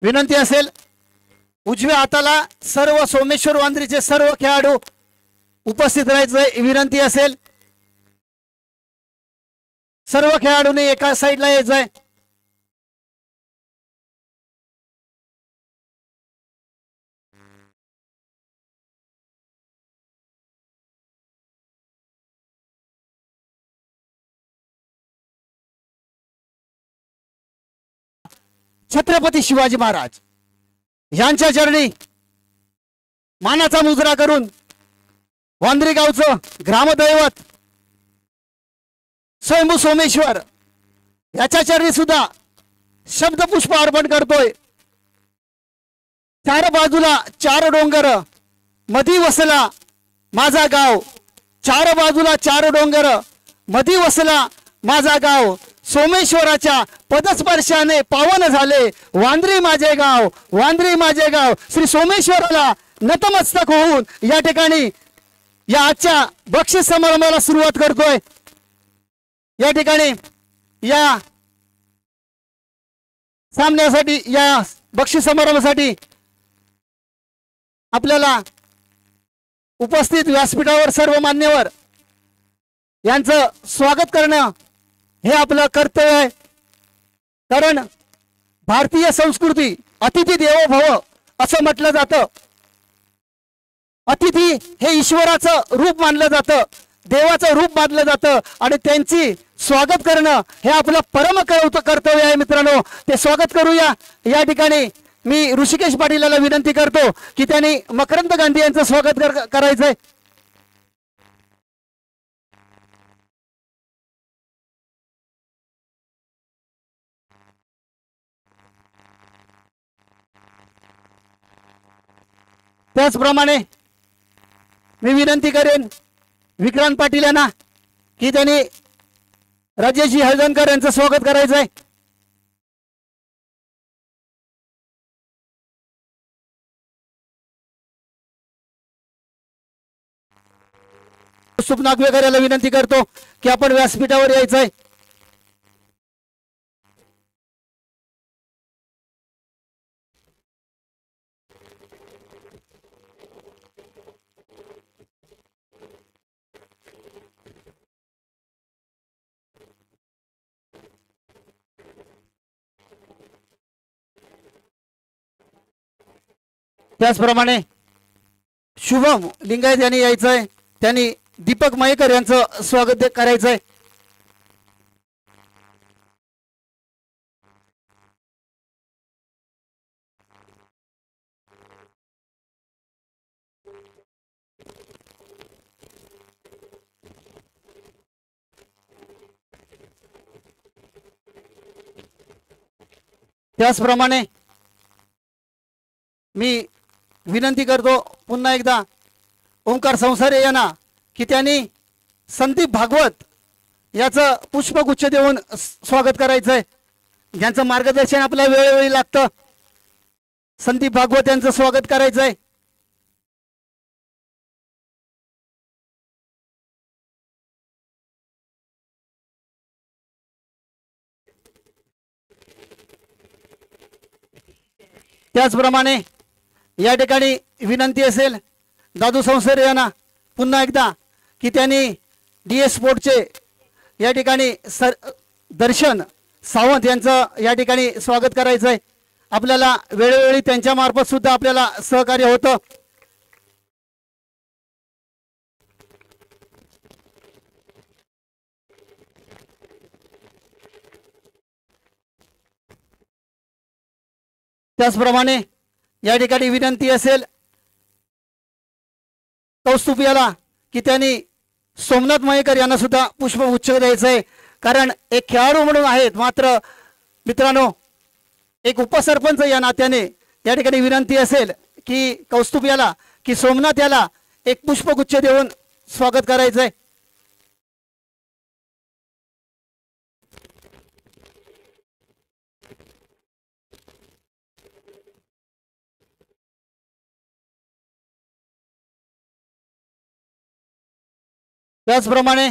विनंती असेल उजव्या हाताला सर्व सोमेश्वर वांद्रीचे सर्व खेळाडू उपस्थित राहायचे विनंती असेल। सर्व खेळाडूंनी एका साईडला यायचंय। छत्रपती शिवाजी महाराज यांच्या चरणी मानाचा मुजरा करून वांद्री गावचं ग्रामदैवत स्वयंभू सोमेश्वर याच्या चरणी सुद्धा शब्दपुष्प अर्पण करतोय। चार बाजूला चार डोंगर मधी वसला माझा गाव, चार बाजूला चार डोंगर मधी वसला माझा गाव, सोमेश्वराच्या पदस्पर्शाने पावन झाले वांद्री माझे गाव, वांद्री माझे गाव। श्री सोमेश्वराला नतमस्तक होऊन या ठिकाणी या आजच्या बक्षीस समारंभाला सुरुवात करतोय। या ठिकाणी या सामन्यासाठी या बक्षीस समारंभासाठी आपल्याला उपस्थित व्यासपीठावर सर्व मान्यवर यांचं स्वागत करणं हे आपलं कर्तव्य आहे। कारण भारतीय संस्कृती अतिथी देवो भव असं म्हटलं जातं। अतिथी हे ईश्वराचं रूप मानलं जातं, देवाचं रूप मानलं जातं आणि त्यांची स्वागत करणं हे आपलं परम कर्तव्य आहे। मित्रांनो ते स्वागत करूया। या ठिकाणी मी ऋषिकेश पाटील याला विनंती करतो की त्यांनी मकरंद गांधी यांचं स्वागत करायचंय। त्याचप्रमाणे मी विनंती करेन विक्रांत पाटील यांना की त्यांनी राजेशजी हळदणकर यांचं स्वागत करायचंय। सुप नागवेकर याला विनंती करतो की आपण व्यासपीठावर यायचंय। त्याचप्रमाणे शुभम लिंगायत यांनी यायचंय, त्यांनी दीपक मयेकर यांचं स्वागत करायचंय। त्याचप्रमाणे मी विनंती करतो पुन्हा एकदा ओंकार संसारे यांना की त्यांनी संदीप भागवत याचं पुष्पगुच्छ देऊन स्वागत करायचंय। ज्यांचं मार्गदर्शन आपल्याला वेळोवेळी लागतं संदीप भागवत यांचं स्वागत करायचंय। त्याचप्रमाणे या ठिकाणी विनंती असेल दादू संसारे यांना पुन्हा एकदा की त्यांनी DS स्पोर्टचे या ठिकाणी दर्शन सावंत यांचं या ठिकाणी स्वागत करायचंय। आपल्याला वेळोवेळी त्यांच्या मार्फत सुद्धा आपल्याला सहकार्य होतं। त्याचप्रमाणे या ठिकाणी विनंती असेल कौस्तुभ याला की त्यांनी सोमनाथ मयेकर यांना सुद्धा पुष्पगुच्छ द्यायचंय। कारण एक खेळाडू म्हणून आहेत, मात्र मित्रांनो एक उपसरपंच या नात्याने या ठिकाणी विनंती असेल की कौस्तुभ याला की सोमनाथ याला एक पुष्पगुच्छ देऊन स्वागत करायचंय। त्याचप्रमाणे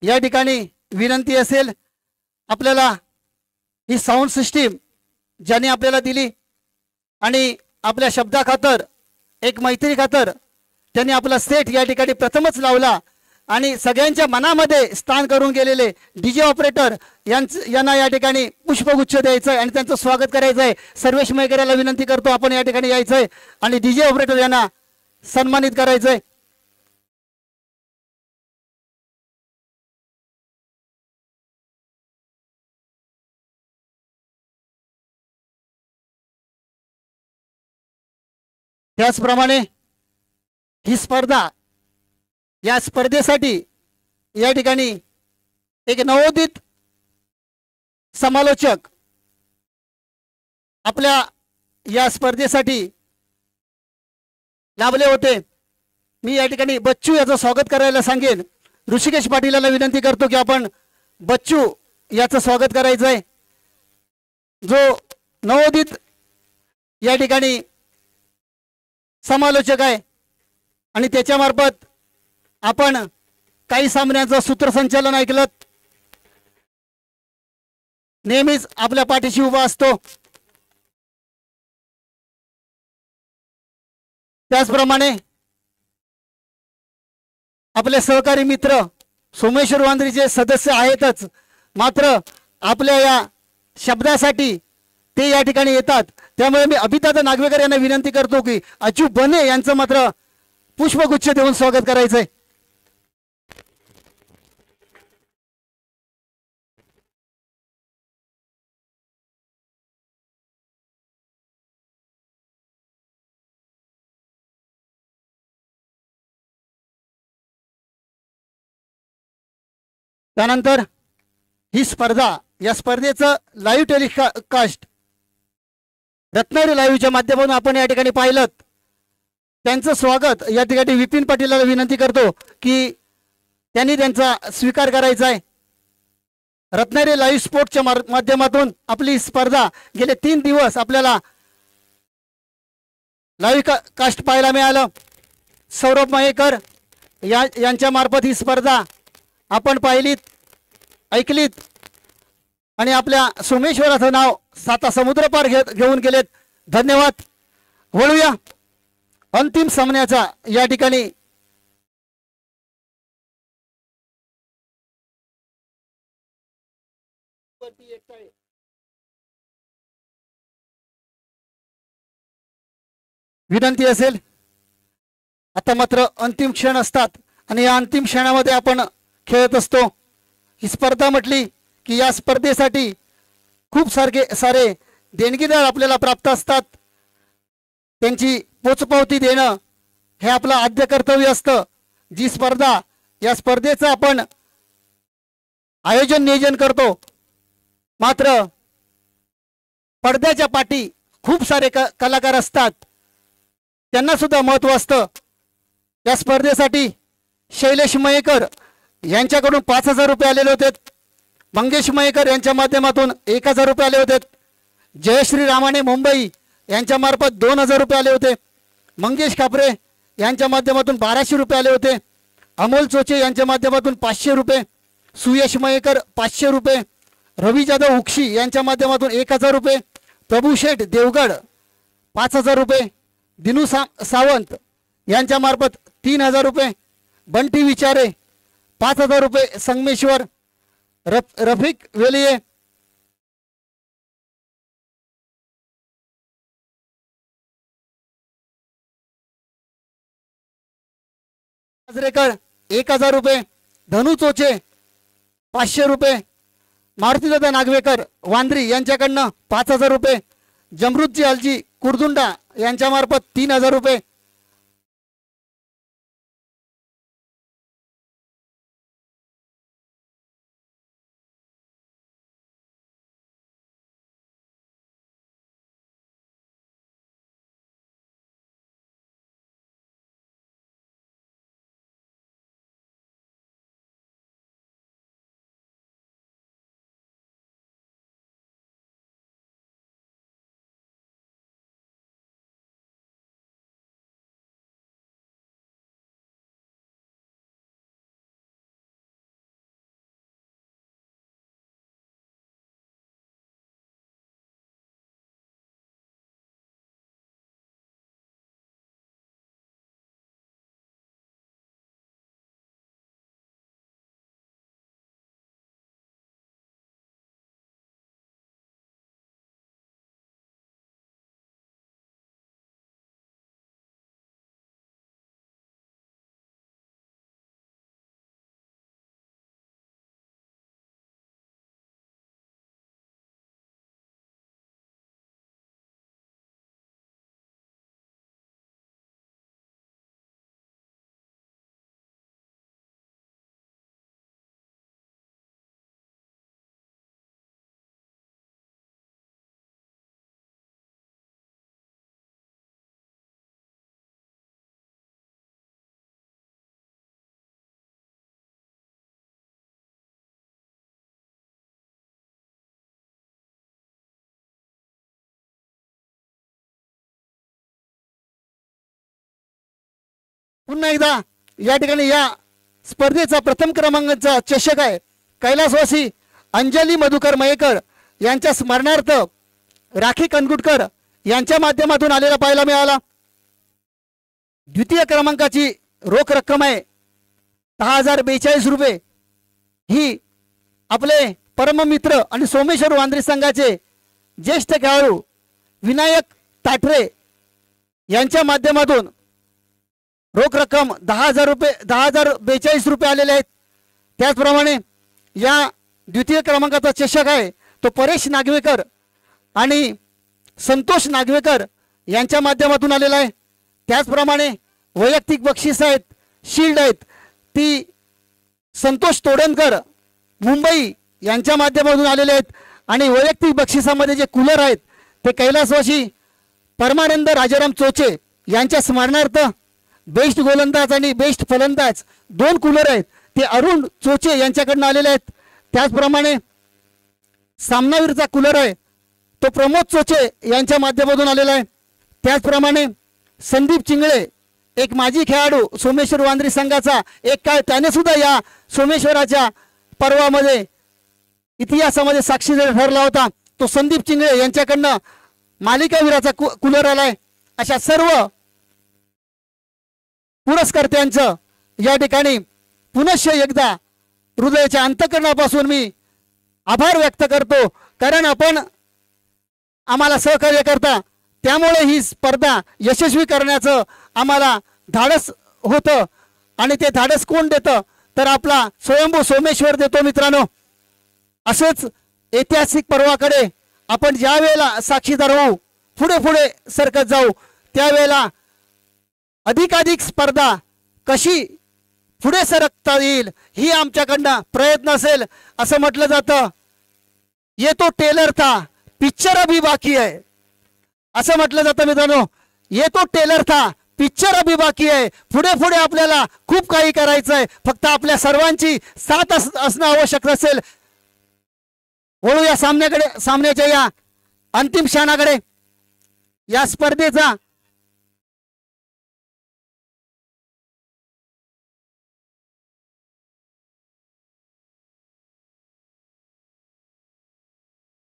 या ठिकाणी विनंती असेल आपल्याला ही साऊंड सिस्टीम ज्याने आपल्याला दिली आणि आपल्या शब्दाखातर एक मैत्री खातर त्यांनी आपला सेट या ठिकाणी प्रथमच लावला आणि सगळ्यांच्या मनामध्ये स्थान करून गेलेले डीजे ऑपरेटर यांना या ठिकाणी पुष्पगुच्छ द्यायचं आहे आणि त्यांचं स्वागत करायचं आहे। सर्वेश मयेकरांना विनंती करतो आपण या ठिकाणी यायचं आहे आणि डीजे ऑपरेटर यांना सन्मानित करायचं आहे। त्याचप्रमाणे ही स्पर्धा या स्पर्धेसाठी या ठिकाणी एक नवोदित समालोचक आपल्या या स्पर्धेसाठी लाभले होते। मी या ठिकाणी बच्चू याचं स्वागत करायला सांगेन। ऋषिकेश पाटील यांना विनंती करतो की आपण बच्चू याचं स्वागत करायचं आहे, जो नवोदित या ठिकाणी समालोचक आहे आणि त्याच्यामार्फत आपण काही सामन्यांचं सूत्रसंचालन ऐकलं। नेहमीच आपल्या पाठीशी उभा असतो। त्याचप्रमाणे आपले सहकारी मित्र सोमेश्वर वांद्रीचे सदस्य आहेतच, मात्र आपल्या या शब्दासाठी ते या ठिकाणी येतात। त्यामुळे मी अभिदादा नागवेकर यांना विनंती करतो की अचू बने यांचं मात्र पुष्पगुच्छ देऊन स्वागत करायचंय। त्यानंतर ही स्पर्धा, या स्पर्धेचं लाईव्ह टेलिकास्ट रत्नागिरी लाईव्हच्या माध्यमातून आपण या ठिकाणी पाहिलं। त्यांचं स्वागत या ठिकाणी विपिन पाटीलला विनंती करतो की त्यांनी त्यांचा स्वीकार करायचा आहे। रत्नागिरी लाईव्ह स्पोर्टच्या माध्यमातून आपली स्पर्धा गेले 3 दिवस आपल्याला लाईव्ह कास्ट पाहायला मिळालं। सौरभ मयेकर यांच्या मार्फत ही स्पर्धा आपण पाहिलीत, ऐकलीत आणि आपल्या सोमेश्वराचं नाव 7 समुद्रपार घेऊन गेलेत। धन्यवाद। वळूया अंतिम सामन्याचा या ठिकाणी विनंती असेल। आता मात्र अंतिम क्षण असतात आणि या अंतिम क्षणामध्ये आपण खेळत असतो। ही स्पर्धा म्हटली की या स्पर्धेसाठी खूप सारे देणगीदार आपल्याला प्राप्त असतात। त्यांची पोचपावती देणं हे आपलं आद्य कर्तव्य असतं। जी स्पर्धा, या स्पर्धेचं आपण आयोजन नियोजन करतो, मात्र पडद्याच्या पाठी खूप सारे कलाकार असतात, त्यांना सुद्धा महत्त्व असतं। या स्पर्धेसाठी शैलेश मयेकर यांच्याकडून 5000 रुपये आलेले होते। मंगेश मयेकर यांच्या माध्यमातून 1000 रुपये आले होते। जयश्री रामाने मुंबई यांच्या मार्फत 2000 रुपये आले होते। मंगेश कापरे यांच्या माध्यमातून 1200 रुपये आले होते। अमोल चोचे यांच्या माध्यमातून 500 रुपये, सुयश मयेकर 500 रुपये, रवी जाधव उक्षी यांच्या माध्यमातून 1000 रुपये, प्रभू शेठ देवगड 5000 रुपये, दिनू सावंत यांच्या मार्फत 3000 रुपये, बंटी विचारे 5000 रुपये, संगमेश्वर रफिक वेलिये 1000 रुपये, धनु चोचे 500 रुपये, मारुतीदादा नागवेकर वांद्री यांच्याकडनं 5000 रुपये, जमरुद्जी अलजी कुर्दुंडा यांच्या मार्फत 3000 रुपये, पुन्हा एकदा या ठिकाणी या स्पर्धेचा प्रथम क्रमांकाचा चषक आहे कैलासवासी अंजली मधुकर मयेकर यांच्या स्मरणार्थ राखी कनगुटकर यांच्या माध्यमातून आलेला पाहायला मिळाला। द्वितीय क्रमांकाची रोख रक्कम आहे 10,042 रुपये। ही आपले परममित्र आणि सोमेश्वर वांद्रे संघाचे ज्येष्ठ खेळाडू विनायक ताठरे यांच्या माध्यमातून रोख रक्कम 10,000 रुपये 10,042 रुपये आलेले आहेत। त्याचप्रमाणे या द्वितीय क्रमांकाचा चषक आहे तो परेश नागवेकर आणि संतोष नागवेकर यांच्या माध्यमातून आलेला आहे। त्याचप्रमाणे वैयक्तिक बक्षीस आहेत, शील्ड आहेत, ती संतोष तोडणकर मुंबई यांच्या माध्यमातून आलेले आहेत। आणि वैयक्तिक बक्षिसामध्ये जे कूलर आहेत ते कैलासवासी परमानंद राजाराम चोचे यांच्या स्मरणार्थ बेस्ट गोलंदाज आणि बेस्ट फलंदाज 2 कूलर आहेत ते अरुण चोचे यांच्याकडून आलेले आहेत। त्याचप्रमाणे सामनावीरचा कूलर आहे तो प्रमोद चोचे यांच्या माध्यमातून आलेला आहे। त्याचप्रमाणे संदीप चिंगळे एक माजी खेळाडू सोमेश्वर वांद्रे संघाचा एक काळ त्याने सुद्धा या सोमेश्वराच्या पर्वामध्ये इतिहासामध्ये साक्षीदार ठरला होता, तो संदीप चिंगळे यांच्याकडनं मालिकावीराचा कूलर आलाय। अशा सर्व पुरस्कर्त्यांचं या ठिकाणी पुनश्च एकदा हृदयाच्या अंतःकरणापासून मी आभार व्यक्त करतो, कारण आपण आम्हाला सहकार्य करता, त्यामुळे ही स्पर्धा यशस्वी करण्याचं आम्हाला धाडस होतं। आणि ते धाडस कोण देतं तर आपला स्वयंभू सोमेश्वर देतो। मित्रांनो, असेच ऐतिहासिक पर्वाकडे आपण ज्या वेळेला साक्षीदार होऊ, पुढे पुढे सरकत जाऊ, त्यावेळेला अधिकाधिक स्पर्धा कशी पुढे सरकता येईल ही आमच्याकडनं प्रयत्न असेल। असं म्हटलं जातं, ये तो टेलर था पिक्चर अभी बाकी है, असं म्हटलं जातं मित्रांनो। ये तो टेलर था पिक्चर अभी बाकी है, पुढे पुढे आपल्याला खूप काही करायचं आहे, फक्त आपल्या सर्वांची साथ असणं आवश्यक असेल। वळूया सामन्याच्या या अंतिम क्षणाकडे। या स्पर्धेचा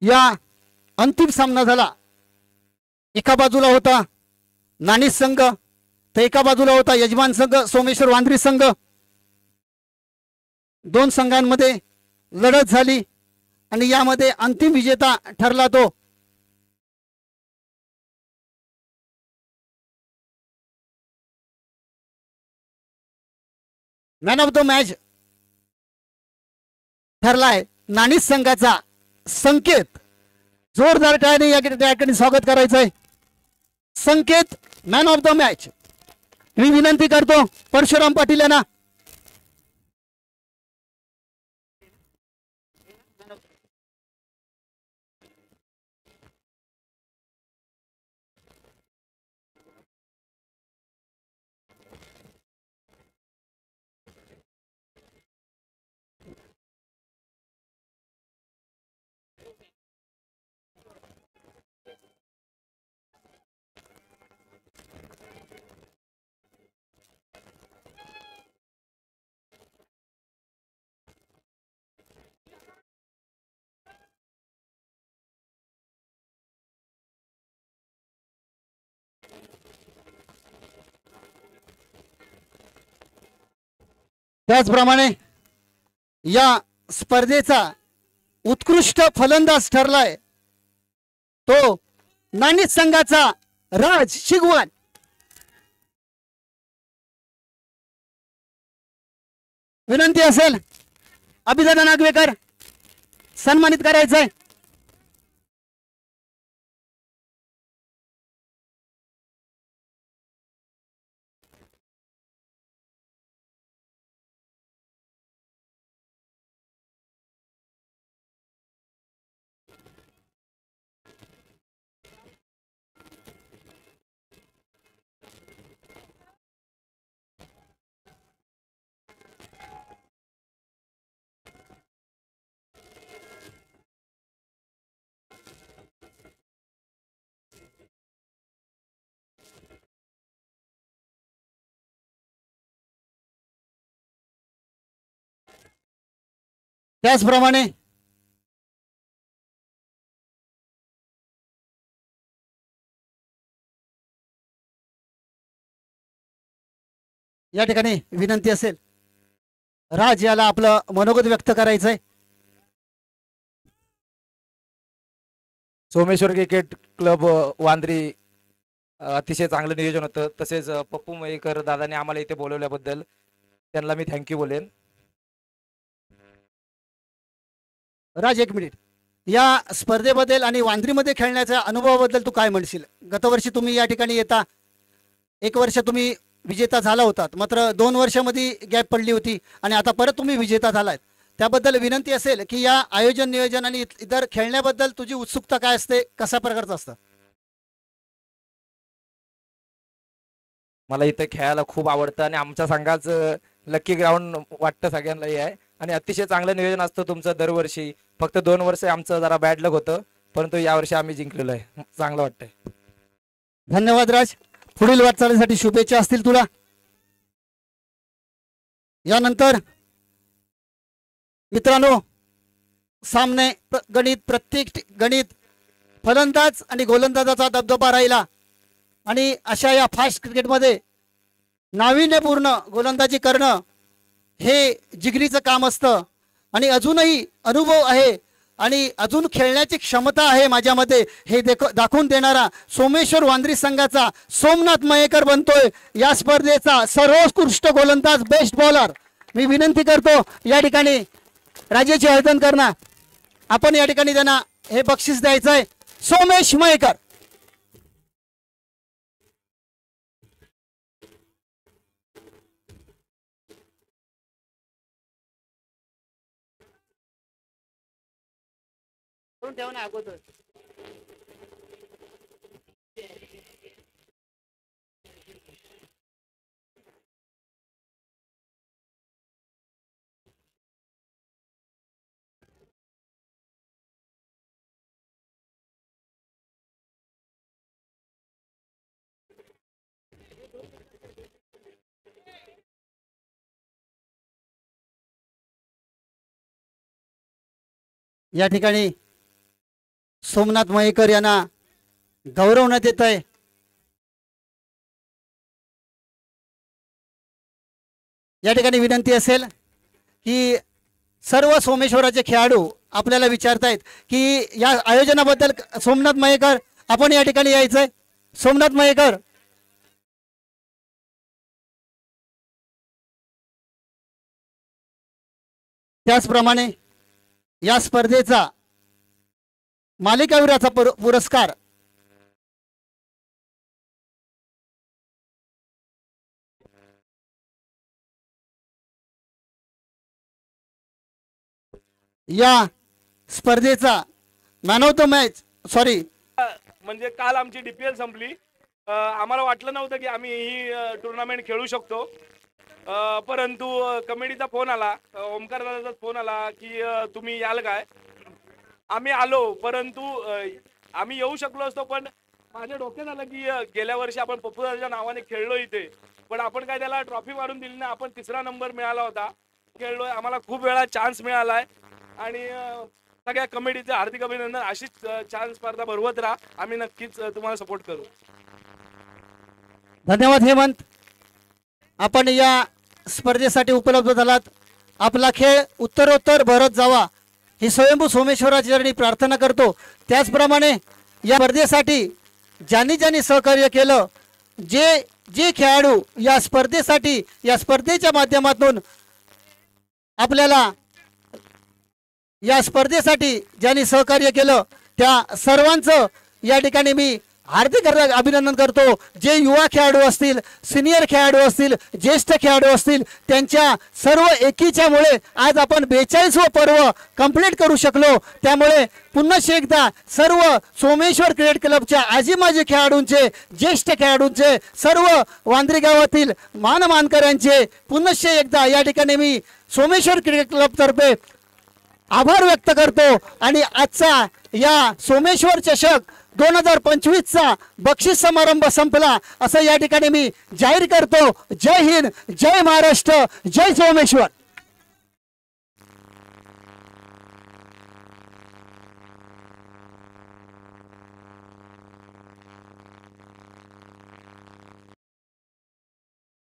या अंतिम सामना झाला। एका बाजूला होता नाणी संघ तर एका बाजूला होता यजमान संघ सोमेश्वर वांद्रे संघ। 2 संघांमध्ये लढत झाली आणि यामध्ये अंतिम विजेता ठरला तो मॅन ऑफ द मॅच ठरलाय नाणी संघाचा संकेत। जोरदार टाळ्याने या ठिकाणी स्वागत करायचं आहे संकेत, मॅन ऑफ द मॅच। मी विनंती करतो परशुराम पाटील यांना। त्याचप्रमाणे या स्पर्धेचा उत्कृष्ट फलंदाज ठरलाय तो नाणित संघाचा राज शिगवान। विनंती असेल अभिदान नागवेकर सन्मानित करायचंय। त्याचप्रमाणे या ठिकाणी विनंती असेल राज याला आपलं मनोगत व्यक्त करायचंय. सोमेश्वर क्रिकेट क्लब वांद्री अतिशय चांगलं नियोजन होतं. तसेच पप्पू मयेकर दादाने आम्हाला इथे बोलवल्याबद्दल त्यांना मी थँक्यू बोलेन. राज एक मिनिट, या स्पर्धेबद्दल आणि वांद्रीमध्ये खेळण्याच्या अनुभवाबद्दल तू काय म्हणशील? गतवर्षी तुम्ही या ठिकाणी येता, एक वर्ष तुम्ही विजेता झाला होतात, मात्र 2 वर्षामध्ये गॅप पडली होती आणि आता परत तुम्ही विजेता झालात. त्याबद्दल विनंती असेल की या आयोजन नियोजन आणि इतर खेळण्याबद्दल तुझी उत्सुकता काय असते, कशा प्रकारचं असतं? मला इथे खेळायला खूप आवडतं आणि आमच्या संघाचं लकी ग्राउंड वाटतं सगळ्यांनाही आहे आणि अतिशय चांगलं नियोजन असतं तुमचं दरवर्षी. फक्त 2 वर्ष आमचं जरा बॅड लक होतं, परंतु यावर्षी आम्ही जिंकलेलो आहे. चांगलं वाटतंय. धन्यवाद राज, पुढील वाटचालीसाठी शुभेच्छा असतील तुला. यानंतर मित्रांनो, सामने गणित, प्रत्येक गणित फलंदाज आणि गोलंदाजाचा दबदबा राहिला आणि अशा या फास्ट क्रिकेटमध्ये नाविन्यपूर्ण गोलंदाजी करणं हे जिगरीचं काम असतं आणि अजूनही अनुभव आहे आणि अजून खेळण्याची क्षमता आहे माझ्यामध्ये हे दाखवून देणारा सोमेश्वर वांद्री संघाचा सोमनाथ मयेकर बनतोय या स्पर्धेचा सर्वोत्कृष्ट गोलंदाज, बेस्ट बॉलर. मी विनंती करतो या ठिकाणी राजेचे आयोजन करणं, आपण या ठिकाणी त्यांना हे बक्षीस द्यायचं आहे. सोमेश मयेकर. अगोदर या ठिकाणी सोमनाथ मयेकर यांना गौरवण्यात येत आहे. या ठिकाणी विनंती असेल की सर्व सोमेश्वराचे खेळाडू आपल्याला विचारतायत की या आयोजनाबद्दल सोमनाथ मयेकर आपण या ठिकाणी यायचंय. सोमनाथ मयेकर. त्याचप्रमाणे या स्पर्धेचा मालिकावीराचा पुरस्कार या स्पर्धेचा man of the match, sorry म्हणजे काल आमची DPL संपली. आम्हाला वाटलं नव्हतं की आम्ही ही टुर्नामेंट खेळू शकतो, परंतु कमिटीचा फोन आला, ओमकार दादाचा फोन आला की तुम्ही याल काय. आम्ही आलो, परंतु आम्ही येऊ शकलो असतो, पण माझ्या डोक्यात आलं की गेल्या वर्षी आपण पप्पूदाच्या नावाने खेळलो इथे, पण आपण काय त्याला ट्रॉफी मारून दिली ना. आपण 3रा नंबर मिळाला होता, खेळलोय, आम्हाला खूप वेळा चान्स मिळालाय आणि सगळ्या कमिटीचे हार्दिक अभिनंदन. अशीच छान स्पर्धा भरवत राहा, आम्ही नक्कीच तुम्हाला सपोर्ट करू. धन्यवाद हेमंत, आपण या स्पर्धेसाठी उपलब्ध झालात. आपला खेळ उत्तरोत्तर भरत जावा ही स्वयंभू सोमेश्वराची चरणी प्रार्थना करतो. त्याचप्रमाणे या स्पर्धेसाठी ज्यांनी सहकार्य केलं, जे खेळाडू या स्पर्धेसाठी, या स्पर्धेच्या माध्यमातून आपल्याला या स्पर्धेसाठी ज्यांनी सहकार्य केलं त्या सर्वांचं या ठिकाणी मी हार्दिक अभिनंदन करतो. जे युवा खेळाडू असतील, सिनियर खेळाडू असतील, ज्येष्ठ खेळाडू असतील, त्यांच्या सर्व एकीच्यामुळे आज आपण 42वं पर्व कंप्लीट करू शकलो. त्यामुळे पुन्हा एकदा सर्व सोमेश्वर क्रिकेट क्लबच्या आजी माजी खेळाडूंचे, ज्येष्ठ खेळाडूंचे, सर्व वांद्री गावातील मानकऱ्यांचे पुन्हा एकदा या ठिकाणी मी सोमेश्वर क्रिकेट क्लब तर्फे आभार व्यक्त करतो आणि आजचा या सोमेश्वर चषक 2025चा बक्षीस समारंभ संपला असं या ठिकाणी मी जाहीर करतो. जय हिंद, जय महाराष्ट्र, जय सोमेश्वर.